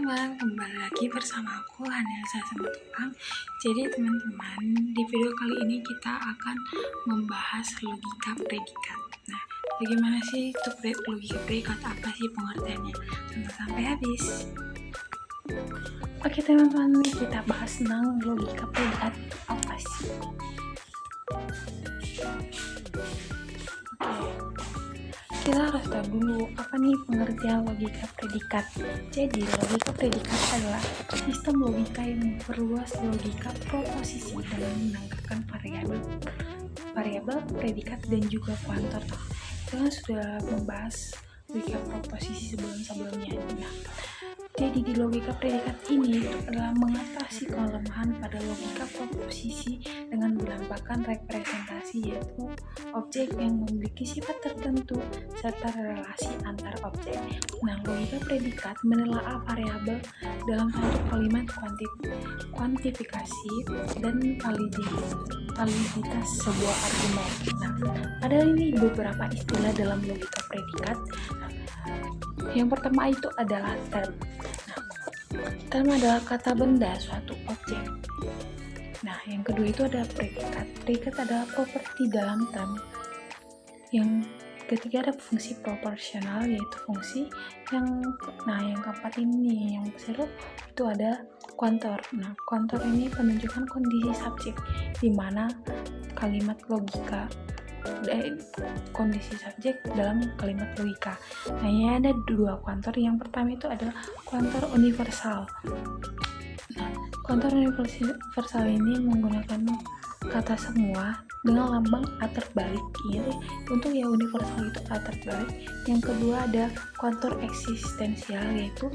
teman-teman, kembali lagi bersama aku Hanelsa sama Tupang. Jadi teman-teman, di video kali ini kita akan membahas logika predikat. Nah, bagaimana sih itu logika predikat, apa sih pengertiannya? Tonton sampai habis. Oke teman-teman, kita bahas tentang logika predikat itu apa sih? Kita harus tahu dulu apa nih pengertian logika predikat. Jadi logika predikat adalah sistem logika yang memperluas logika proposisi dalam menanggakan variabel, predikat dan juga kuantor. Kita sudah membahas logika proposisi sebelumnya. Nah, jadi di logika predikat ini adalah mengatasi kelemahan pada logika proposisi dengan melambangkan representasi, yaitu objek yang memiliki sifat tertentu serta relasi antar objek. Nah, logika predikat menelaah variabel dalam satu kalimat kuantifikasi dan validitas sebuah argumen. Nah, ada ini beberapa istilah dalam logika predikat. Yang pertama itu adalah term. Term adalah kata benda suatu objek. Nah, yang kedua itu ada predikat. Predikat adalah properti dalam term. Yang ketiga ada fungsi proporsional, yaitu fungsi yang keempat ini yang seru itu ada kuantor. Nah, kuantor ini penunjukan kondisi subjek di mana kalimat logika kondisi subjek dalam kalimat logika. Nah, ini ada dua kuantor. Yang pertama itu adalah kuantor universal. Nah, kuantor universal ini menggunakan kata semua dengan lambang A terbalik. Ini untuk yang universal itu A terbalik. Yang kedua ada kuantor eksistensial, yaitu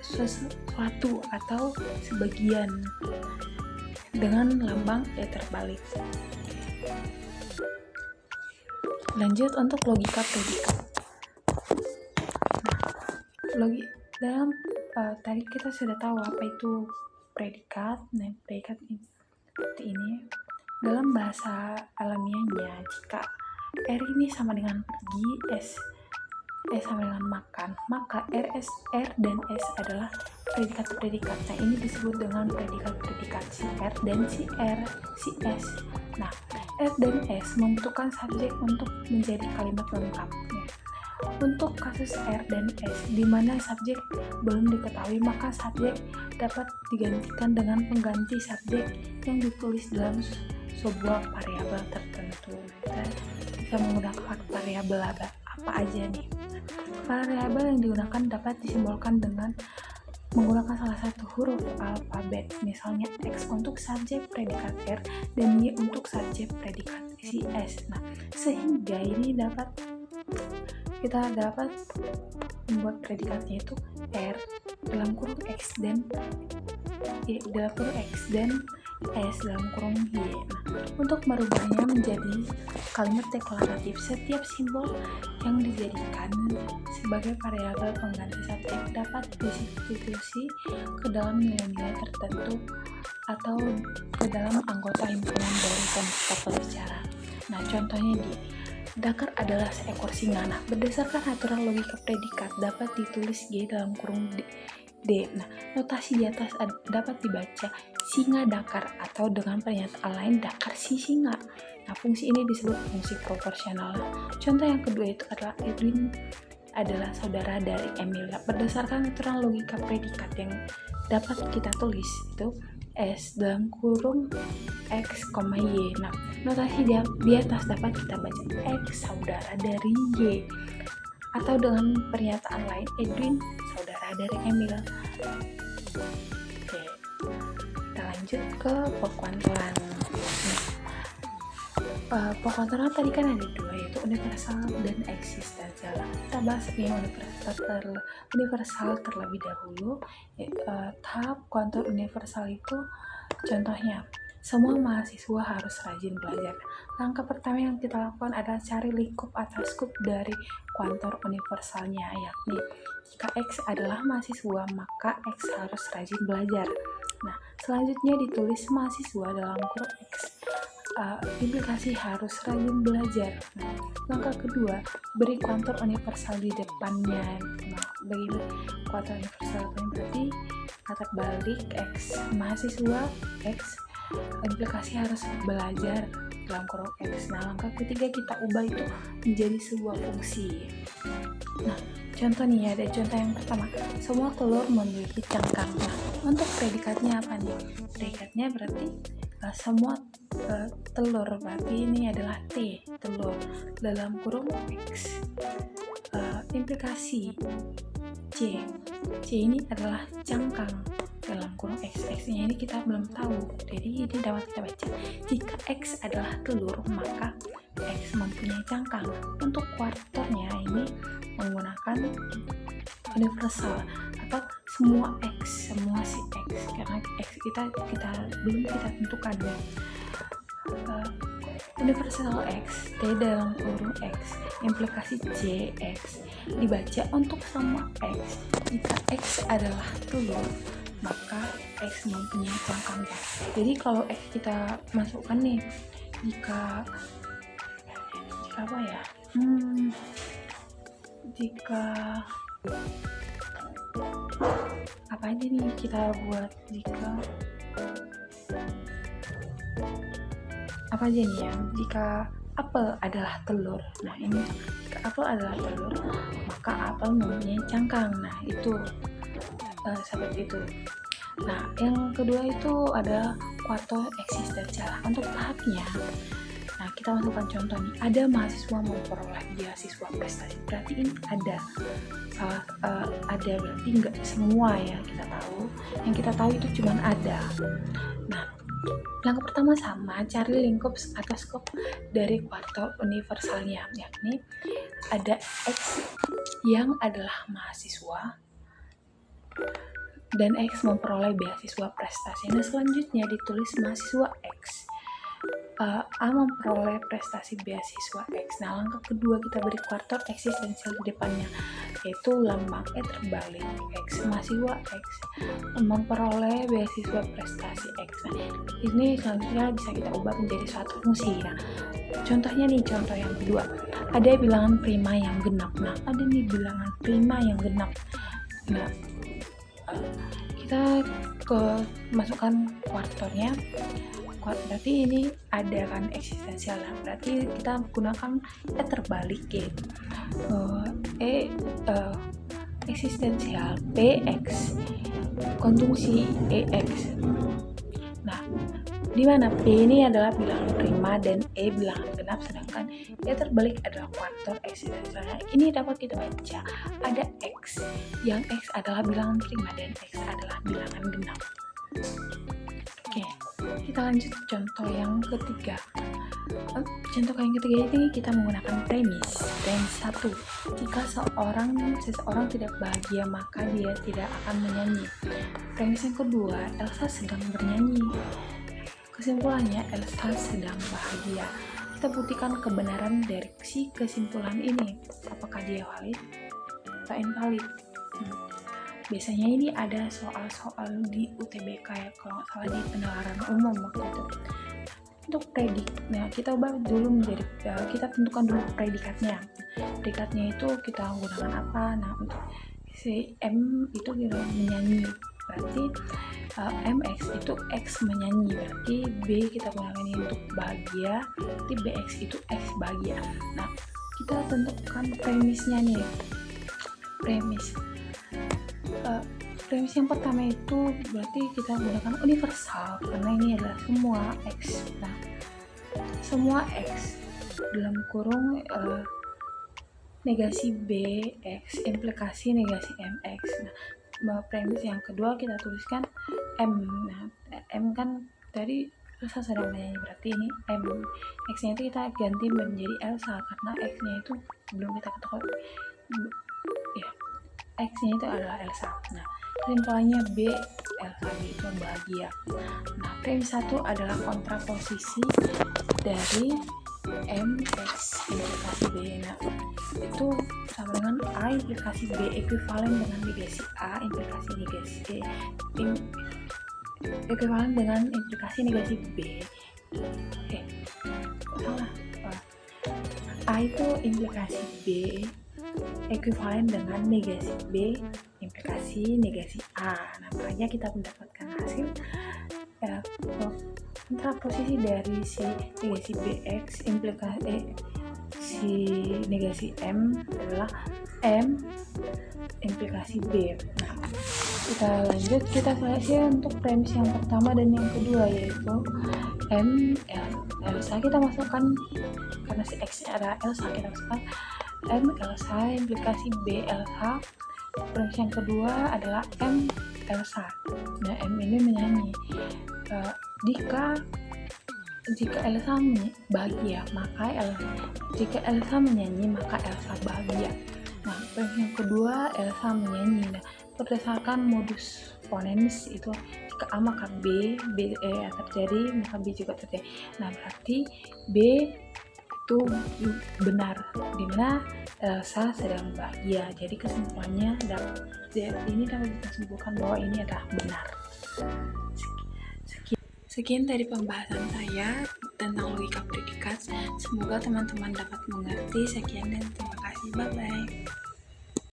suatu atau sebagian dengan lambang E terbalik. Lanjut untuk logika predikat. Nah, tadi kita sudah tahu apa itu predikat. Nah, predikat seperti ini. Dalam bahasa alamiahnya, jika R ini sama dengan pergi, S sama dengan makan, maka R dan S adalah predikat-predikat. Nah, ini disebut dengan predikat-predikat si R dan si S. Nah, R dan S membutuhkan subjek untuk menjadi kalimat lengkap. Untuk kasus R dan S, di mana subjek belum diketahui, maka subjek dapat digantikan dengan pengganti subjek yang ditulis dalam sebuah variabel tertentu. Kita bisa menggunakan variabel apa aja nih. Variabel yang digunakan dapat disimbolkan dengan menggunakan salah satu huruf alfabet, misalnya X untuk subjek predikat R dan Y untuk subjek predikat si S. Nah, sehingga ini kita dapat membuat predikatnya itu R dalam kurung X dan Y dalam kurung X dan S dalam kurung Y. Nah, untuk merubahnya menjadi kalimat deklaratif, setiap simbol yang dijadikan sebagai variabel pengganti subjek dapat disubstitusi ke dalam nilai-nilai tertentu atau ke dalam anggota himpunan dari kata pembicara. Nah, contohnya Dakar adalah seekor singa. Nah, berdasarkan aturan logika predikat dapat ditulis G dalam kurung D. Nah, notasi di atas dapat dibaca singa Dakar atau dengan pernyataan lain Dakar si singa. Nah, fungsi ini disebut fungsi proporsional. Contoh yang kedua itu adalah Edwin adalah saudara dari Emil. Berdasarkan aturan logika predikat yang dapat kita tulis itu S dalam kurung X, Y. Nah, notasi di atas dapat kita baca X saudara dari Y. Atau dengan pernyataan lain Edwin saudara dari Emil. Oke, kita lanjut ke pekuantoran. Pekuantoran tadi kan ada dua, yaitu universal dan eksistensial. Kita bahas yang universal terlebih dahulu. Tahap kuantor universal itu contohnya semua mahasiswa harus rajin belajar. Langkah pertama yang kita lakukan adalah cari lingkup atau skup dari kuantor universalnya, yakni jika X adalah mahasiswa, maka X harus rajin belajar. Nah, selanjutnya ditulis mahasiswa dalam kurung X. Implikasi harus rajin belajar. Nah, langkah kedua, beri kuantor universal di depannya. Nah, bagi kuartal universal ini berarti kata balik X mahasiswa X implikasi harus belajar dalam kurung X. Nah, langkah ketiga kita ubah itu menjadi sebuah fungsi. Nah, contoh nih, ada contoh yang pertama, semua telur memiliki cangkang. Nah, untuk predikatnya apa nih? Predikatnya berarti semua telur, berarti ini adalah T, telur, dalam kurung X. Implikasi C ini adalah cangkang dalam kurung X. X-nya ini kita belum tahu, jadi ini dapat kita baca. Jika X adalah telur, maka X mempunyai cangkang. Untuk kuartornya ini menggunakan universal atau semua X, semua si X, karena X kita belum kita tentukan ya. Universal X, T dalam kurung X, implikasi J, X dibaca untuk semua X. Jika X adalah telur, maka X mempunyai cangkangnya. Jadi kalau X kita masukkan nih, jika apa ya? Jika apa aja nih kita buat, jika apa aja nih ya, jika apel adalah telur. Nah, ini jika apel adalah telur, maka apel mempunyai cangkang. Nah, itu seperti itu. Nah, yang kedua itu ada kuartal eksistensial. Untuk tahapnya, nah kita masukkan contoh nih, ada mahasiswa memperoleh beasiswa prestasi. Berarti ini ada berarti nggak semua ya kita tahu. Yang kita tahu itu cuma ada. Nah, langkah pertama sama, cari lingkup atau skop dari kuartal universalnya, yakni ada X yang adalah mahasiswa dan X memperoleh beasiswa prestasi. Nah, selanjutnya ditulis mahasiswa X A memperoleh prestasi beasiswa X. Nah, langkah kedua kita beri kuartal eksistensial di depannya, yaitu lambang E terbalik X, mahasiswa X memperoleh beasiswa prestasi X. Nah, ini selanjutnya bisa kita ubah menjadi suatu fungsi. Nah, contohnya nih, contoh yang kedua, ada bilangan prima yang genap. Nah, ada nih bilangan prima yang genap. Nah, kita masukkan kuartalnya. Berarti ini ada kan eksistensial. Nah, berarti kita gunakan E terbalik gitu. Eksistensial PX konjungsi EX. Nah, di mana P ini adalah bilangan prima dan E bilangan genap, sedangkan E terbalik adalah kuartal eksistensial. Nah, ini dapat kita baca ada X, yang X adalah bilangan prima dan X adalah bilangan genap. Oke, kita lanjut contoh yang ketiga. Contoh yang ketiga ini kita menggunakan premis. Premis 1. Jika seseorang tidak bahagia, maka dia tidak akan menyanyi. Premis yang kedua, Elsa sedang bernyanyi. Kesimpulannya, Elsa sedang bahagia. Kita buktikan kebenaran dari si kesimpulan ini. Apakah dia valid atau invalid? Biasanya ini ada soal-soal di UTBK ya, kalau nggak salah di penalaran umum waktu itu. Untuk predik, nah kita ubah dulu menjadi, kita tentukan dulu predikatnya. Predikatnya itu kita gunakan apa? Nah, untuk si M itu kita menyanyi, berarti MX itu X menyanyi, berarti B kita gunakan ini untuk bahagia, berarti BX itu X bahagia. Nah, kita tentukan premisnya nih. Premis yang pertama itu berarti kita gunakan universal karena ini adalah semua X. Nah, semua X dalam kurung negasi BX implikasi negasi MX. Nah, premis yang kedua kita tuliskan M. Nah, M kan tadi Elsa sedang menyanyi, berarti ini M. X-nya itu kita ganti menjadi Elsa karena X-nya itu belum kita ketahui. Ya, X-nya itu adalah Elsa. Nah, kesimpulannya B, Elsa itu bahagia. Nah, premis 1 adalah kontraposisi dari MX implikasi B. Nah, itu sama dengan A implikasi B ekuivalen dengan negasi A implikasi negasi E ekuivalen dengan implikasi negasi B. Salah. A itu implikasi B ekuivalen dengan negasi B implikasi negasi A. Nah, makanya kita mendapatkan hasil kontraposisi dari si negasi BX implikasi si negasi M adalah M implikasi B. Nah, kita lanjut, kita seleksi untuk premis yang pertama dan yang kedua, yaitu M Elsa kita masukkan karena si X nya ada Elsa, kita masukkan M Elsa implikasi B Elsa. Premis yang kedua adalah M Elsa. Nah, M ini menyanyi. Jika Elsa bahagia, maka jika Elsa menyanyi, maka Elsa bahagia. Nah, premis yang kedua, Elsa menyanyi. Nah, berdasarkan modus ponens itu, jika A maka B terjadi, maka B juga terjadi. Nah, berarti B itu benar, dimana Elsa sedang bahagia. Jadi kesimpulannya ini dapat kita simpulkan bahwa ini adalah benar. Sekian dari pembahasan saya tentang logika predikat. Semoga teman-teman dapat mengerti. Sekian dan terima kasih. Bye-bye.